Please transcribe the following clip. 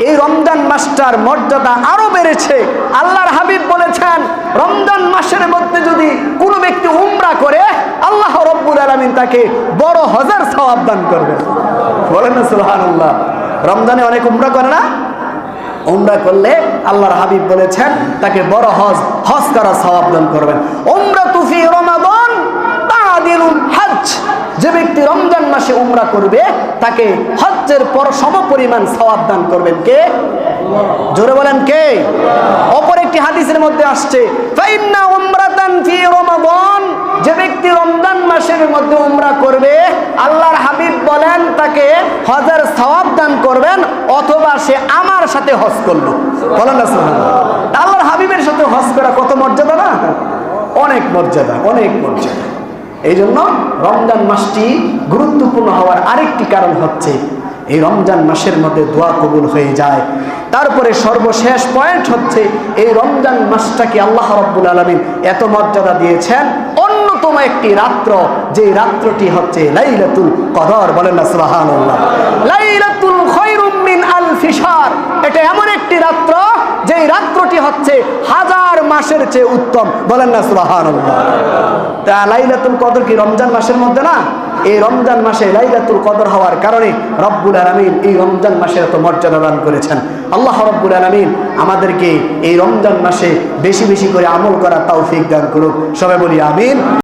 এই রমজান মাসটার মর্যাদা আরো বেড়েছে। আল্লাহর হাবিব বলেছেন, রমজান মাসের মধ্যে যদি কোনো ব্যক্তি উমরা করে, আল্লাহ রব্বুল আলামিন তাকে বড় হজের সওয়াব দান করবেন। বলেন না সুবহানাল্লাহ। রমজানে অনেক উমরা করে না? উমরা করলে আল্লাহর হাবিব বলেছেন তাকে বড় হজ করা সওয়াব দান করবেন। উমরাতু ফি রমাদান তাদিলুল হজ। যে ব্যক্তি রমজান মাসে উমরা করবে তাকে হজ্জের সমপরিমাণ সওয়াব দান করবেন কে? জোরে বলেন কে? অপর একটি হাদিসের মধ্যে আসছে, ফাইন্না উমরাতান ফি রমাদান। যে ব্যক্তি রমজান মাসের মধ্যে উমরা করবে, আল্লাহর হাবিব বলেন তাকে হজের সওয়াব দান করবেন, অথবা সে আমার সাথে হজ করলো। বলেন না সুবহানাল্লাহ। আল্লাহর হাবিবের সাথে হজ করা কত মর্যাদা না? অনেক মর্যাদা, অনেক মর্যাদা। এই জন্য রমজান মাসটি গুরুত্বপূর্ণ হওয়ার আরেকটি কারণ হচ্ছে এই রমজান মাসের মধ্যে দোয়া কবুল হয়ে যায়। তারপরে সর্বশেষ পয়েন্ট হচ্ছে এই রমজান মাসটাকে আল্লাহ রাব্বুল আলামিন এত মর্যাদা দিয়েছেন, অন্যতম একটি রাত্র, যে রাত্রটি হচ্ছে লাইলাতুল কদর। বলেন না সুবহানাল্লাহ। লাইলাতুল খায়রুম মিন আলফি শাহর। এটা এমন একটি রাত্র যেই রাত্রটি হচ্ছে হাজার মাসের চেয়ে উত্তম। বলেন না সুবহানাল্লাহ। তা লাইলাতুল কদর কি রমজান মাসের মধ্যে না? এই রমজান মাসে লাইলাতুল কদর হওয়ার কারণে রব্বুল আলামিন এই রমজান মাসে এত মর্যাদা দান করেছেন। আল্লাহ রব্বুল আলামিন আমাদেরকে এই রমজান মাসে বেশি বেশি করে আমল করার তৌফিক দান করুক। সবাই বলি আমিন।